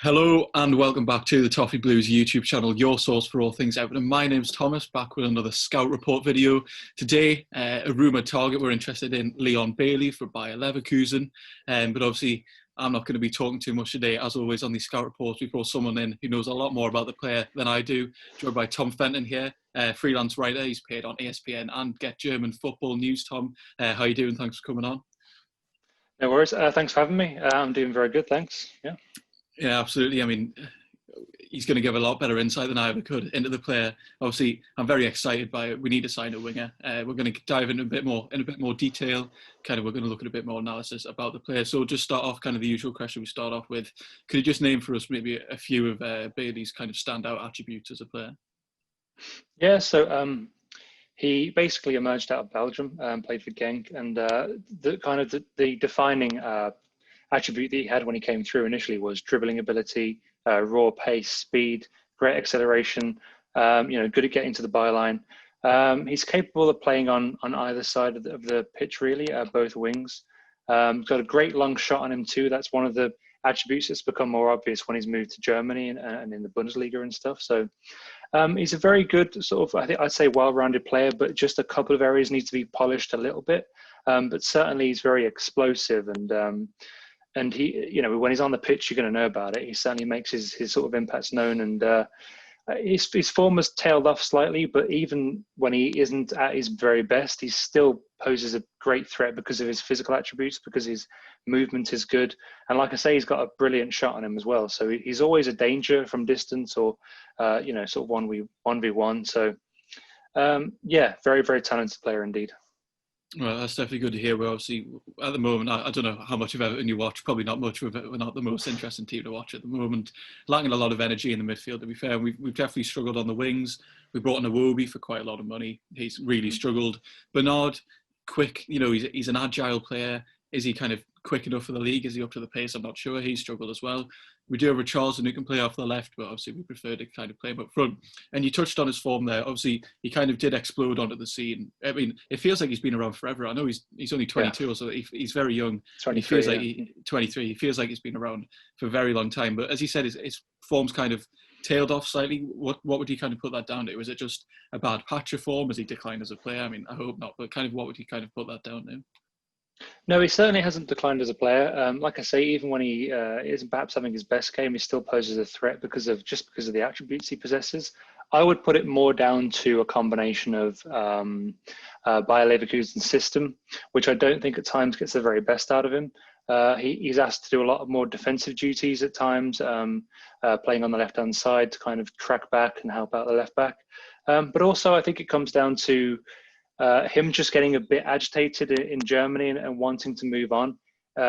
Hello and welcome back to the Toffee Blues YouTube channel, your source for all things Everton. My name's Thomas, back with another Scout Report video. Today, a rumoured target, we're interested in Leon Bailey for Bayer Leverkusen. But obviously, I'm not going to be talking too much today. As always on these Scout Reports, we brought someone in who knows a lot more about the player than I do, joined by Tom Fenton here, freelance writer. He's paid on ESPN and Get German Football News. Tom, how you doing? Thanks for coming on. No worries. Thanks for having me. I'm doing very good, thanks. Yeah, absolutely. I mean, he's going to give a lot better insight than I ever could into the player. Obviously, I'm very excited by it. We need to sign a winger. We're going to dive into a bit more detail. We're going to look at a bit more analysis about the player. So just start off kind of the usual question we start off with. Could you just name for us maybe a few of Bailey's kind of standout attributes as a player? Yeah. So he basically emerged out of Belgium, played for Genk, and the defining attribute that he had when he came through initially was dribbling ability, raw pace, speed, great acceleration, good at getting to the byline. He's capable of playing on either side of the pitch, really, both wings. Got a great long shot on him too. That's one of the attributes that's become more obvious when he's moved to Germany and in the Bundesliga and stuff. So he's a very good sort of, I think I'd say, well-rounded player, but just a couple of areas need to be polished a little bit. But certainly he's very explosive and he, when he's on the pitch, you're going to know about it. He certainly makes his sort of impacts known, and his form has tailed off slightly. But even when he isn't at his very best, he still poses a great threat because of his physical attributes, because his movement is good, and like I say, he's got a brilliant shot on him as well. So he's always a danger from distance or sort of 1v1. So very, very talented player indeed. Well, that's definitely good to hear. We're obviously, at the moment, I don't know how much of Everton you watch, probably not much of it. We're not the most interesting team to watch at the moment. Lacking a lot of energy in the midfield, to be fair. We've definitely struggled on the wings. We brought in Iwobi for quite a lot of money. He's really struggled. Bernard, quick, he's an agile player. Is he kind of quick enough for the league? Is he up to the pace? I'm not sure. He's struggled as well. We do have Richarlison who can play off the left, but obviously we prefer to kind of play him up front. And you touched on his form there. Obviously, he kind of did explode onto the scene. I mean, it feels like he's been around forever. I know he's only 22 or so. He's very young. He feels like 23. He feels like he's been around for a very long time. But as he said, his form's kind of tailed off slightly. What would you kind of put that down to? Was it just a bad patch of form? Has he declined as a player? I mean, I hope not. But kind of what would you kind of put that down to? No, he certainly hasn't declined as a player. Like I say, even when he isn't perhaps having his best game, he still poses a threat because of the attributes he possesses. I would put it more down to a combination of Bayer Leverkusen's system, which I don't think at times gets the very best out of him. He's asked to do a lot of more defensive duties at times, playing on the left-hand side to kind of track back and help out the left back. But also, I think it comes down to him just getting a bit agitated in Germany and wanting to move on.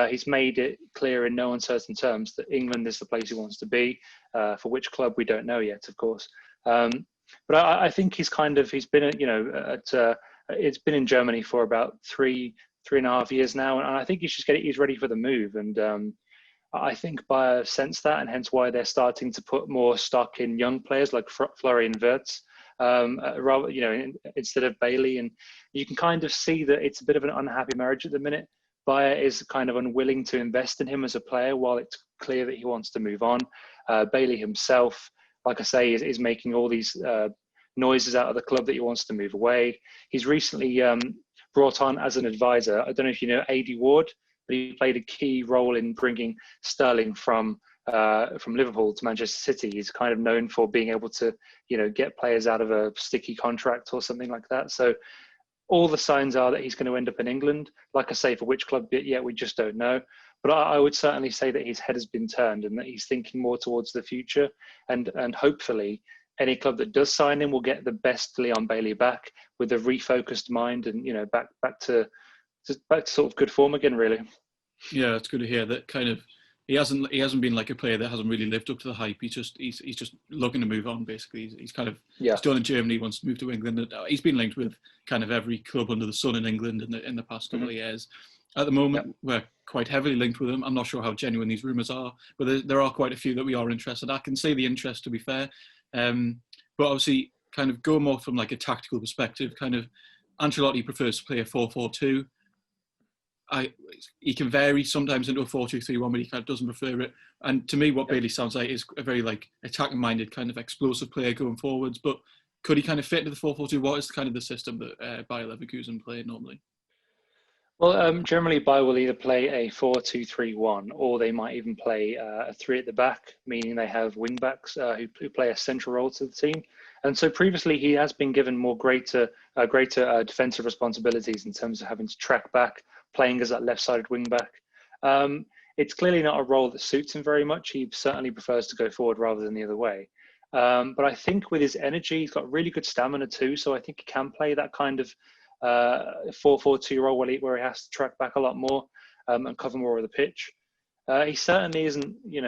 He's made it clear in no uncertain terms that England is the place he wants to be. For which club, we don't know yet, of course. But I think he's been it's been in Germany for about three and a half years now, and I think he's ready for the move. And I think Bayer sense that, and hence why they're starting to put more stock in young players like Florian Wirtz. Rather, instead of Bailey, and you can kind of see that it's a bit of an unhappy marriage at the minute. Bayer is kind of unwilling to invest in him as a player, while it's clear that he wants to move on. Bailey himself, like I say, is making all these noises out of the club that he wants to move away. He's recently brought on as an advisor. I don't know if you know AD Ward, but he played a key role in bringing Sterling from Liverpool to Manchester City. He's kind of known for being able to, get players out of a sticky contract or something like that. So all the signs are that he's going to end up in England. Like I say, for which club yet, we just don't know. But I would certainly say that his head has been turned and that he's thinking more towards the future. And hopefully any club that does sign him will get the best Leon Bailey back with a refocused mind and, back to sort of good form again, really. Yeah, it's good to hear that kind of. He hasn't been like a player that hasn't really lived up to the hype. He's just looking to move on. Basically, he's kind of he's done in Germany. He wants to move to England. He's been linked with kind of every club under the sun in England in the past couple of years. At the moment, we're quite heavily linked with him. I'm not sure how genuine these rumours are, but there are quite a few that we are interested. I can say the interest, to be fair, but obviously, kind of go more from like a tactical perspective. Kind of, Ancelotti prefers to play a 4-4-2. he can vary sometimes into a 4-2-3-1, but he kind of doesn't prefer it. And to me, what Bailey sounds like is a very like attacking-minded kind of explosive player going forwards. But could he kind of fit into the 4-4-2? What is kind of the system that Bayer Leverkusen play normally? Well, generally, Bayer will either play a 4-2-3-1, or they might even play a three at the back, meaning they have wing backs who play a central role to the team. And so previously, he has been given more greater defensive responsibilities in terms of having to track back, playing as that left-sided wing back. It's clearly not a role that suits him very much. He certainly prefers to go forward rather than the other way. But I think with his energy, he's got really good stamina too. So I think he can play that kind of 4-4-2 role where he has to track back a lot more and cover more of the pitch. He certainly isn't, he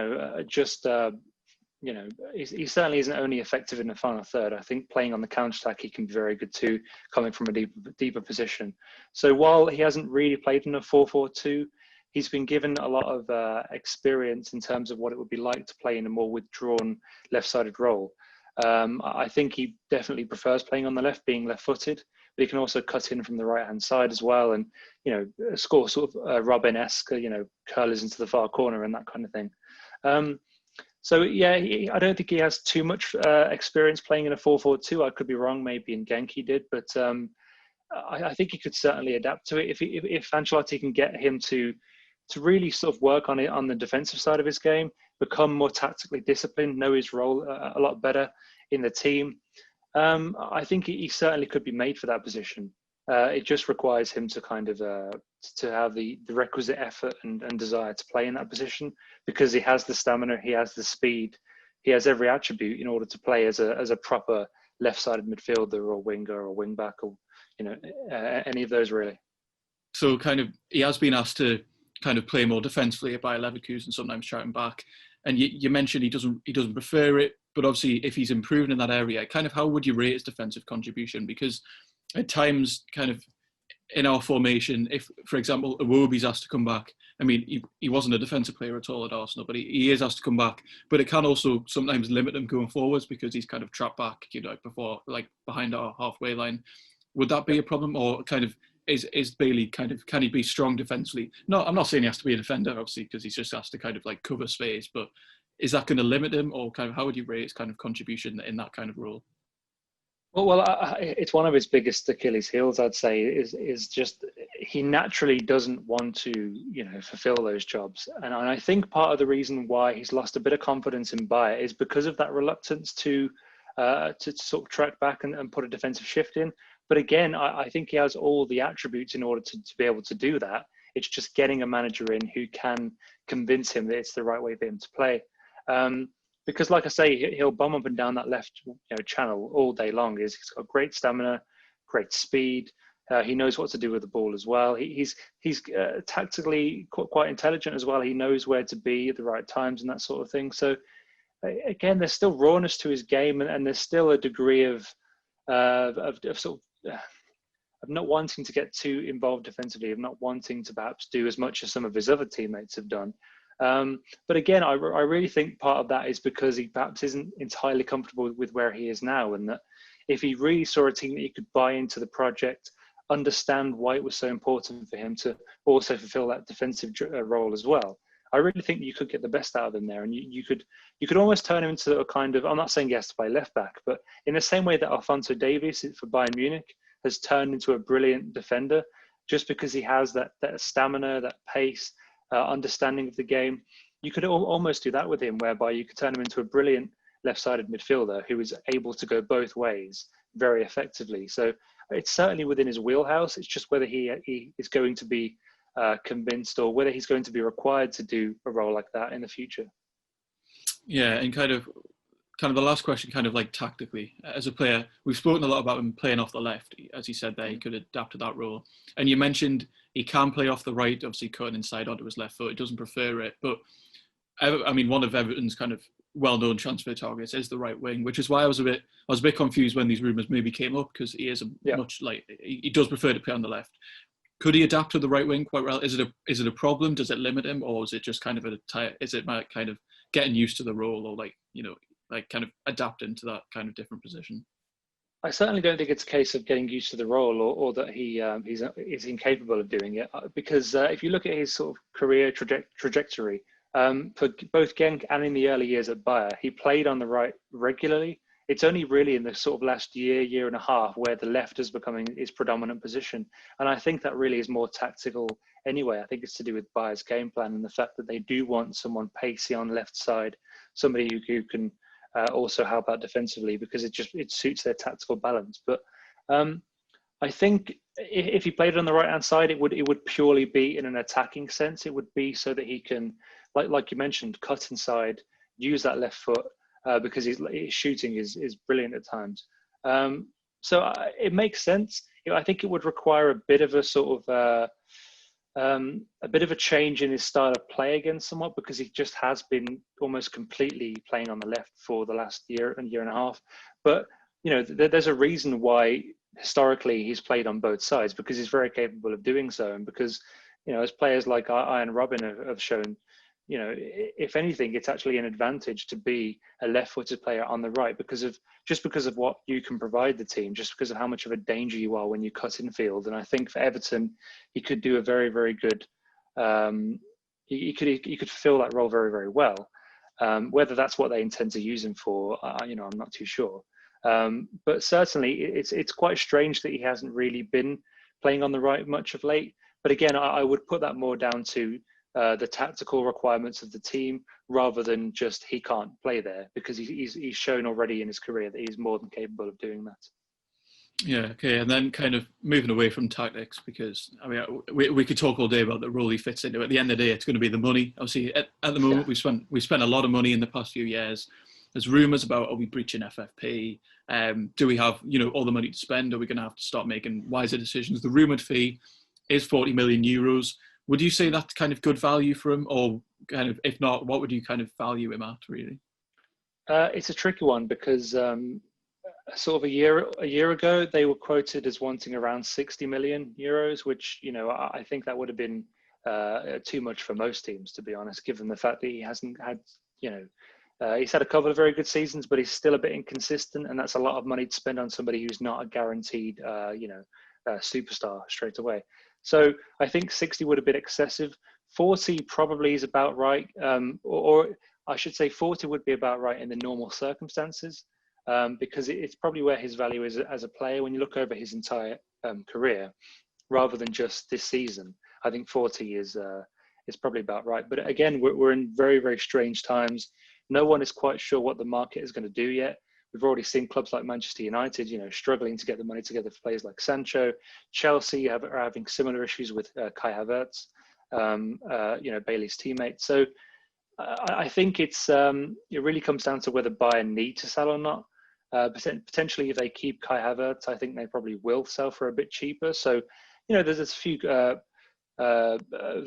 certainly isn't only effective in the final third. I think playing on the counter-attack, he can be very good too, coming from a deeper position. So while he hasn't really played in a 4-4-2, he's been given a lot of experience in terms of what it would be like to play in a more withdrawn left-sided role. I think he definitely prefers playing on the left, being left-footed, but he can also cut in from the right-hand side as well, and score sort of Robin-esque, curlers into the far corner and that kind of thing. So yeah, I don't think he has too much experience playing in a 4-4-2. I could be wrong, maybe in Genk he did, but I think he could certainly adapt to it if Ancelotti can get him to really sort of work on it on the defensive side of his game, become more tactically disciplined, know his role a lot better in the team. I think he certainly could be made for that position. It just requires him to kind of to have the requisite effort and desire to play in that position, because he has the stamina, he has the speed, he has every attribute in order to play as a proper left-sided midfielder or winger or wing-back or any of those really. So kind of he has been asked to kind of play more defensively by Leverkusen, sometimes shouting back. And you mentioned he doesn't prefer it, but obviously if he's improving in that area, kind of how would you rate his defensive contribution? Because at times, kind of in our formation, if, for example, Iwobi's asked to come back, I mean, he wasn't a defensive player at all at Arsenal, but he is asked to come back. But it can also sometimes limit him going forwards because he's kind of trapped back, behind our halfway line. Would that be a problem, or kind of is Bailey kind of, can he be strong defensively? No, I'm not saying he has to be a defender, obviously, because he's just asked to kind of like cover space. But is that going to limit him, or kind of how would you rate his kind of contribution in that kind of role? Well, it's one of his biggest Achilles heels, I'd say, is just he naturally doesn't want to, fulfill those jobs. And I think part of the reason why he's lost a bit of confidence in Bayer is because of that reluctance to sort of track back and put a defensive shift in. But again, I think he has all the attributes in order to be able to do that. It's just getting a manager in who can convince him that it's the right way for him to play. Because like I say, he'll bomb up and down that left channel all day long. He's got great stamina, great speed. He knows what to do with the ball as well. He's tactically quite intelligent as well. He knows where to be at the right times and that sort of thing. So again, there's still rawness to his game, and there's still a degree of not wanting to get too involved defensively, of not wanting to perhaps do as much as some of his other teammates have done. But again, I really think part of that is because he perhaps isn't entirely comfortable with where he is now, and that if he really saw a team that he could buy into the project, understand why it was so important for him to also fulfill that defensive role as well, I really think you could get the best out of him there, and you could almost turn him into a kind of, I'm not saying he has to play left back, but in the same way that Alphonso Davies for Bayern Munich has turned into a brilliant defender, just because he has that stamina, that pace, understanding of the game. You could almost do that with him, whereby you could turn him into a brilliant left-sided midfielder who is able to go both ways very effectively. So it's certainly within his wheelhouse. It's just whether he is going to be convinced, or whether he's going to be required to do a role like that in the future. Yeah, and kind of the last question, kind of like tactically, as a player, we've spoken a lot about him playing off the left. As he said there, he could adapt to that role. And you mentioned he can play off the right, obviously cutting inside onto his left foot. He doesn't prefer it. But, I mean, one of Everton's kind of well-known transfer targets is the right wing, which is why I was a bit confused when these rumours maybe came up, because he is he does prefer to play on the left. Could he adapt to the right wing quite well? Is it a problem? Does it limit him, or is it just kind of kind of getting used to the role, or kind of adapting to that kind of different position? I certainly don't think it's a case of getting used to the role, or that he's incapable of doing it. Because if you look at his sort of career trajectory, for both Genk and in the early years at Bayer, he played on the right regularly. It's only really in the sort of last year and a half where the left is becoming his predominant position. And I think that really is more tactical anyway. I think it's to do with Bayer's game plan and the fact that they do want someone pacey on the left side, somebody who can also help out defensively, because it suits their tactical balance. But I think if he played on the right hand side, it would purely be in an attacking sense. It would be so that he can, like you mentioned, cut inside, use that left foot, because his shooting is brilliant at times. So it makes sense. I think it would require a bit of a sort of a bit of a change in his style of play again, somewhat, because he just has been almost completely playing on the left for the last year and a half. But there's a reason why historically he's played on both sides, because he's very capable of doing so, and because as players like Ian Robin have shown, if anything, it's actually an advantage to be a left-footed player on the right because of what you can provide the team, just because of how much of a danger you are when you cut in field. And I think for Everton, he could do a very, very good. He could fill that role very, very well. Whether that's what they intend to use him for, I'm not too sure. But certainly, it's quite strange that he hasn't really been playing on the right much of late. But again, I would put that more down to the tactical requirements of the team rather than just he can't play there, because he's shown already in his career that he's more than capable of doing that. Yeah, okay, and then kind of moving away from tactics, because we could talk all day about the role he fits into. At the end of the day, it's going to be the money. Obviously, at the moment, we spent a lot of money in the past few years. There's rumours about, are we breaching FFP? Do we have all the money to spend? Are we going to have to start making wiser decisions? The rumoured fee is 40 million euros. Would you say that's kind of good value for him, or kind of, if not, what would you kind of value him at, really? It's a tricky one, because sort of a year ago they were quoted as wanting around 60 million euros, which I think that would have been too much for most teams, to be honest, given the fact that he hasn't had he's had a couple of very good seasons, but he's still a bit inconsistent, and that's a lot of money to spend on somebody who's not a guaranteed superstar straight away. So I think 60 would have been excessive. 40 probably is about right, or I should say 40 would be about right in the normal circumstances, because it's probably where his value is as a player when you look over his entire career, rather than just this season. I think 40 is probably about right. But again, we're in very, very strange times. No one is quite sure what the market is going to do yet. We've already seen clubs like Manchester United, struggling to get the money together for players like Sancho. Chelsea are having similar issues with Kai Havertz, Bailey's teammate. So I think it really comes down to whether Bayern need to sell or not. Potentially, if they keep Kai Havertz, I think they probably will sell for a bit cheaper. So, there's a few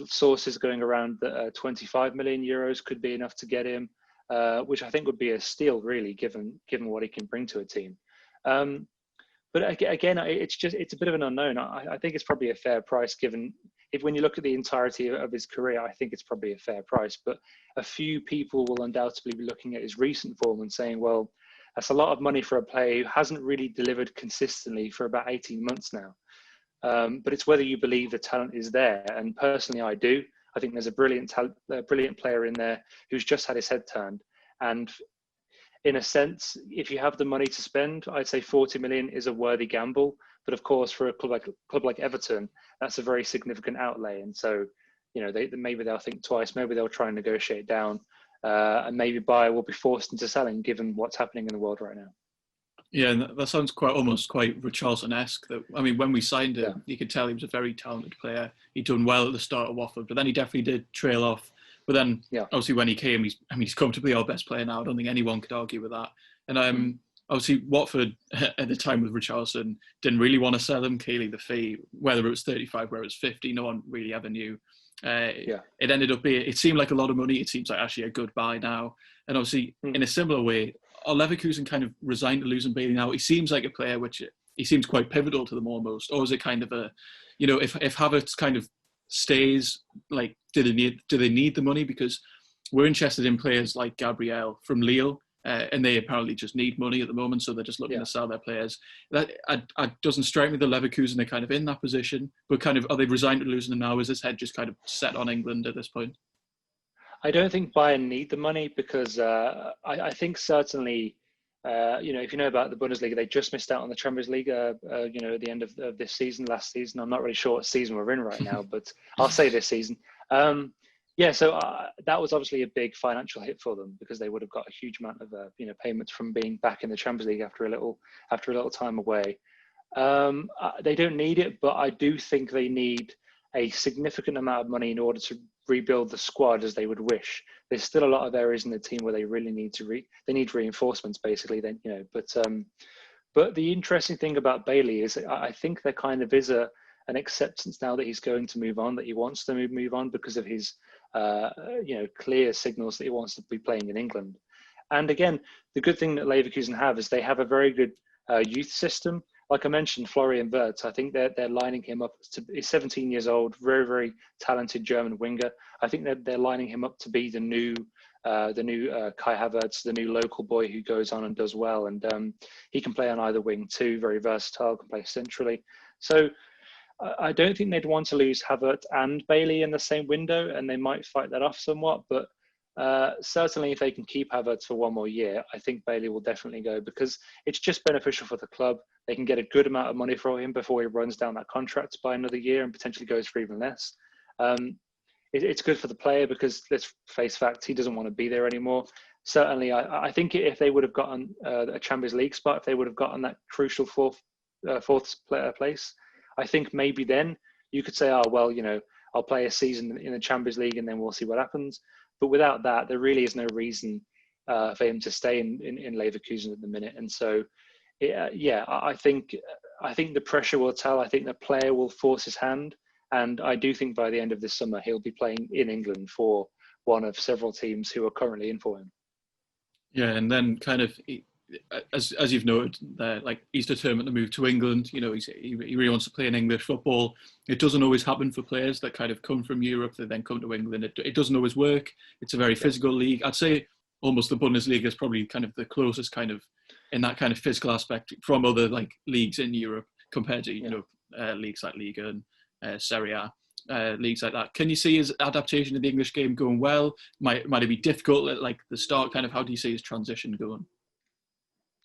sources going around that 25 million euros could be enough to get him. Which I think would be a steal, really, given what he can bring to a team. But again, it's a bit of an unknown. I think it's probably a fair price, given when you look at the entirety of his career. I think it's probably a fair price. But a few people will undoubtedly be looking at his recent form and saying, well, that's a lot of money for a player who hasn't really delivered consistently for about 18 months now. But it's whether you believe the talent is there. And personally, I do. I think there's a brilliant player in there who's just had his head turned. And in a sense, if you have the money to spend, I'd say 40 million is a worthy gamble. But of course, for a club like Everton, that's a very significant outlay. And so, maybe they'll think twice. Maybe they'll try and negotiate down. And maybe Bayer will be forced into selling, given what's happening in the world right now. Yeah, and that sounds almost quite Richarlison-esque. When we signed him, you could tell he was a very talented player. He'd done well at the start of Watford, but then he definitely did trail off. But then, obviously, when he came, he's comfortably our best player now. I don't think anyone could argue with that. And obviously, Watford at the time with Richarlison didn't really want to sell him. Clearly, the fee, whether it was 35, whether it was 50, no one really ever knew. It ended up being, it seemed like a lot of money. It seems like actually a good buy now. And obviously, in a similar way, are Leverkusen kind of resigned to losing Bailey now? He seems like a player which he seems quite pivotal to them almost. Or is it kind of a, if Havertz kind of stays, like, do they need the money? Because we're interested in players like Gabriel from Lille, and they apparently just need money at the moment, so they're just looking Yeah. to sell their players. That doesn't strike me that Leverkusen are kind of in that position, but kind of are they resigned to losing them now? Is his head just kind of set on England at this point? I don't think Bayern need the money because I think certainly, if you know about the Bundesliga, they just missed out on the Champions League, at the end of this season, last season. I'm not really sure what season we're in right now, but I'll say this season. So that was obviously a big financial hit for them because they would have got a huge amount of payments from being back in the Champions League after a little time away. They don't need it, but I do think they need a significant amount of money in order to rebuild the squad as they would wish. There's still a lot of areas in the team where they really need they need reinforcements basically. Then but the interesting thing about Bailey is I think there kind of is an acceptance now that he's going to move on, that he wants to move on because of his clear signals that he wants to be playing in England. And again, the good thing that Leverkusen have is they have a very good youth system. Like I mentioned, Florian Wirtz, I think they're lining him up he's 17 years old, very, very talented German winger. I think they're lining him up to be the new Kai Havertz, the new local boy who goes on and does well. And he can play on either wing too, very versatile, can play centrally. So I don't think they'd want to lose Havertz and Bailey in the same window, and they might fight that off somewhat. But certainly if they can keep Havertz for one more year, I think Bailey will definitely go because it's just beneficial for the club. They can get a good amount of money for him before he runs down that contract by another year and potentially goes for even less. It's good for the player because let's face facts, he doesn't want to be there anymore. Certainly, I think if they would have gotten a Champions League spot, if they would have gotten that crucial fourth place, I think maybe then you could say, I'll play a season in the Champions League and then we'll see what happens. But without that, there really is no reason for him to stay in Leverkusen at the minute. And so, I think the pressure will tell. I think the player will force his hand. And I do think by the end of this summer, he'll be playing in England for one of several teams who are currently in for him. Yeah, and then kind of, as you've noted, he's determined to move to England. He really wants to play in English football. It doesn't always happen for players that kind of come from Europe that then come to England. It doesn't always work. It's a very physical league. I'd say almost the Bundesliga is probably kind of the closest kind of in that kind of physical aspect from other leagues in Europe compared to leagues like Liga and Serie A. Leagues like that. Can you see his adaptation to the English game going well? Might it be difficult at the start? Kind of, how do you see his transition going?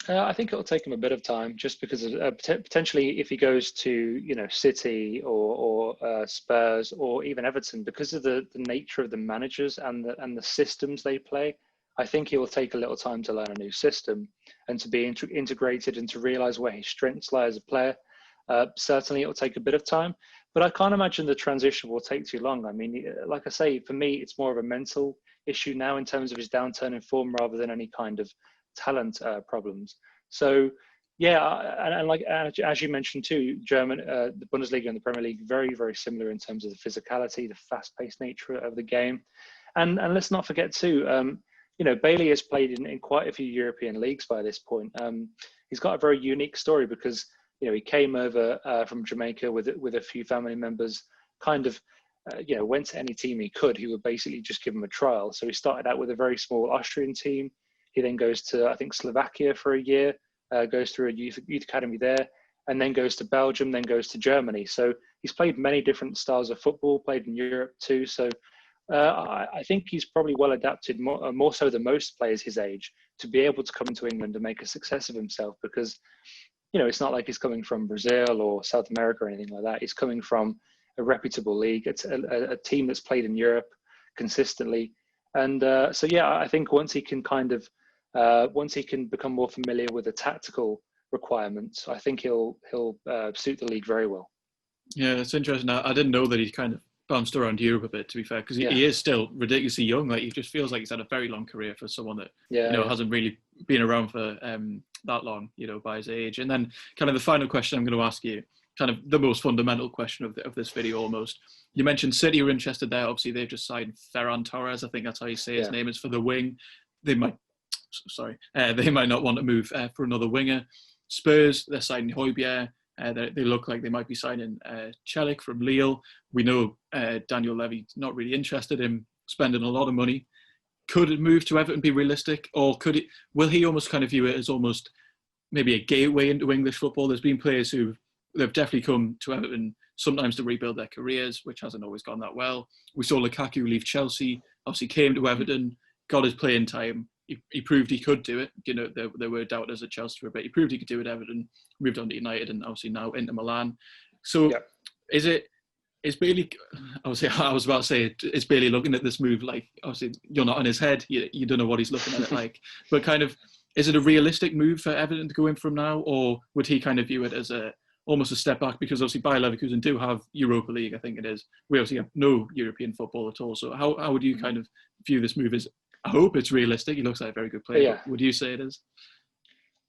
I think it'll take him a bit of time, just because of potentially if he goes to City or Spurs or even Everton, because of the nature of the managers and the systems they play. I think he will take a little time to learn a new system and to be integrated and to realise where his strengths lie as a player. Certainly, it will take a bit of time, but I can't imagine the transition will take too long. I mean, like I say, for me, it's more of a mental issue now in terms of his downturn in form rather than any kind of talent problems. So and as you mentioned too, the Bundesliga and the Premier League, very, very similar in terms of the physicality, the fast-paced nature of the game. And let's not forget too, Bailey has played in quite a few European leagues by this point. He's got a very unique story because he came over from Jamaica with a few family members, kind of went to any team he could. He would basically just give him a trial. So he started out with a very small Austrian team. He then goes to, I think, Slovakia for a year, goes through a youth academy there, and then goes to Belgium, then goes to Germany. So he's played many different styles of football, played in Europe too. So I think he's probably well adapted, more so than most players his age, to be able to come into England and make a success of himself because, it's not like he's coming from Brazil or South America or anything like that. He's coming from a reputable league. It's a team that's played in Europe consistently. And I think once he can become more familiar with the tactical requirements, I think he'll suit the league very well. Yeah, it's interesting. I didn't know that he's kind of bounced around Europe a bit, to be fair, because he is still ridiculously young. He just feels like he's had a very long career for someone that hasn't really been around for that long, by his age. And then kind of the final question I'm going to ask you, kind of the most fundamental question of this video almost. You mentioned City are interested there. Obviously, they've just signed Ferran Torres. I think that's how you say his name. Is for the wing. They might not want to move for another winger. Spurs, they're signing Højbjerg. They look like they might be signing Celik from Lille. We know Daniel Levy's not really interested in spending a lot of money. could a move to Everton be realistic, or will he almost kind of view it as almost maybe a gateway into English football? There's been players they've definitely come to Everton sometimes to rebuild their careers, which hasn't always gone that well. We saw Lukaku leave Chelsea, obviously came to Everton, got his playing time. He proved he could do it. You know, there were doubters at Chelsea for a bit. He proved he could do it at Everton, moved on to United, and obviously now into Milan. So is Bailey, obviously I was about to say, is Bailey looking at this move like, obviously you're not in his head, you don't know what he's looking at it like, but kind of, is it a realistic move for Everton to go in from now, or would he kind of view it as almost a step back? Because obviously Bayer Leverkusen do have Europa League, I think it is. We obviously have no European football at all. So how would you kind of view this move? I hope it's realistic. He looks like a very good player. Yeah. Would you say it is?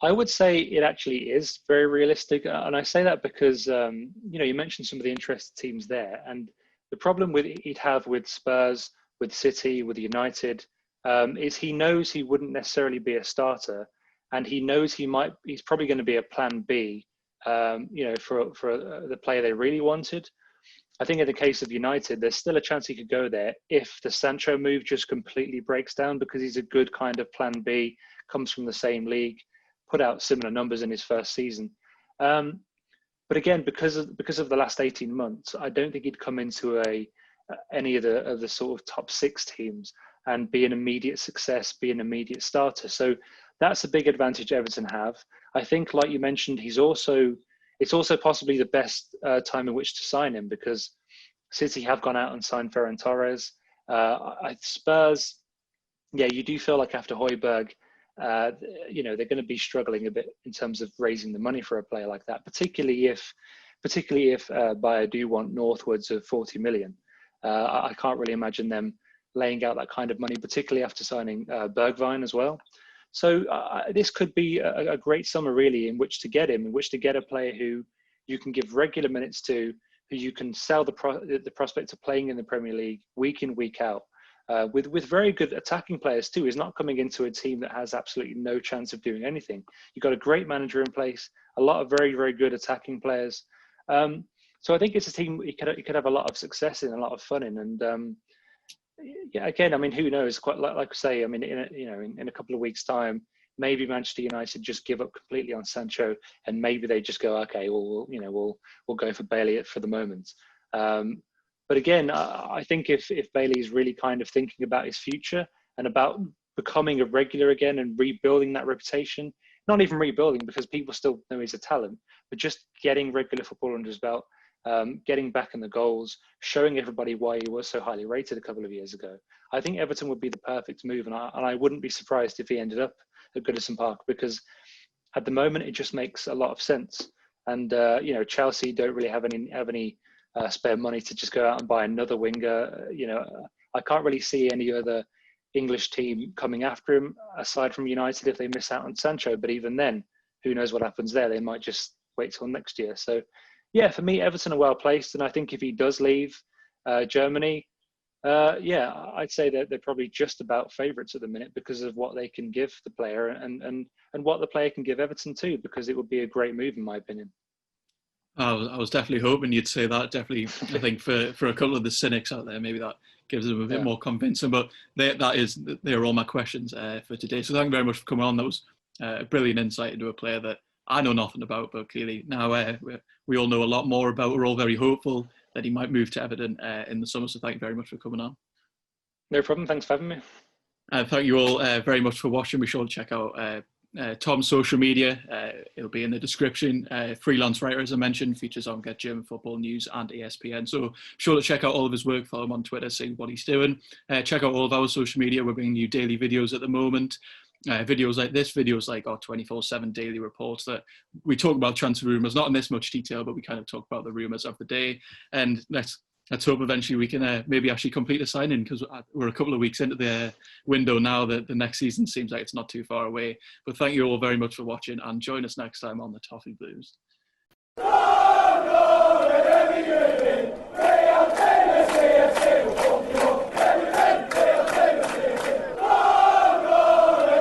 I would say it actually is very realistic. And I say that because, you mentioned some of the interested teams there. And the problem he'd have with Spurs, with City, with United, is he knows he wouldn't necessarily be a starter. And he knows he's probably going to be a plan B, for the player they really wanted. I think in the case of United, there's still a chance he could go there if the Sancho move just completely breaks down, because he's a good kind of plan B, comes from the same league, put out similar numbers in his first season. But again, because of the last 18 months, I don't think he'd come into any of the sort of top 6 teams and be an immediate success, be an immediate starter. So that's a big advantage Everton have. I think, like you mentioned, it's also possibly the best time in which to sign him, because City have gone out and signed Ferran Torres. Spurs, you do feel like after Højbjerg, they're going to be struggling a bit in terms of raising the money for a player like that, particularly if Bayer do want northwards of 40 million. I can't really imagine them laying out that kind of money, particularly after signing Bergwijn as well. So this could be a great summer, really, in which to get a player who you can give regular minutes to, who you can sell the prospect of playing in the Premier League week in, week out, with very good attacking players too. He's not coming into a team that has absolutely no chance of doing anything. You've got a great manager in place, a lot of very, very good attacking players. So I think it's a team he could have a lot of success in, a lot of fun in, and again, I mean, who knows? Quite like I say, I mean, in a couple of weeks' time, maybe Manchester United just give up completely on Sancho, and maybe they just go, okay, we'll go for Bailey for the moment. But again, I think if Bailey is really kind of thinking about his future and about becoming a regular again and rebuilding that reputation, not even rebuilding because people still know he's a talent, but just getting regular football under his belt, getting back in the goals, showing everybody why he was so highly rated a couple of years ago. I think Everton would be the perfect move, and I wouldn't be surprised if he ended up at Goodison Park, because at the moment it just makes a lot of sense. And Chelsea don't really have any spare money to just go out and buy another winger. I can't really see any other English team coming after him aside from United if they miss out on Sancho. But even then, who knows what happens there? They might just wait till next year. So, for me, Everton are well placed, and I think if he does leave Germany, I'd say that they're probably just about favourites at the minute because of what they can give the player and what the player can give Everton too, because it would be a great move in my opinion. I was definitely hoping you'd say that. Definitely, I think for a couple of the cynics out there, maybe that gives them a bit more convincing. But they are all my questions for today. So thank you very much for coming on. That was a brilliant insight into a player that I know nothing about, but clearly now we all know a lot more about. We're all very hopeful that he might move to Everton in the summer. So thank you very much for coming on. No problem. Thanks for having me. Thank you all very much for watching. Be sure to check out Tom's social media. It'll be in the description. Freelance writer, as I mentioned, features on Get German Football News and ESPN. So be sure to check out all of his work. Follow him on Twitter, see what he's doing. Check out all of our social media. We're bringing you daily videos at the moment. Videos like this, videos like our 24/7 daily reports that we talk about transfer rumours, not in this much detail, but we kind of talk about the rumours of the day. And let's hope eventually we can maybe actually complete a signing, because we're a couple of weeks into the window now. That the next season seems like it's not too far away. But thank you all very much for watching, and join us next time on the Toffee Blues.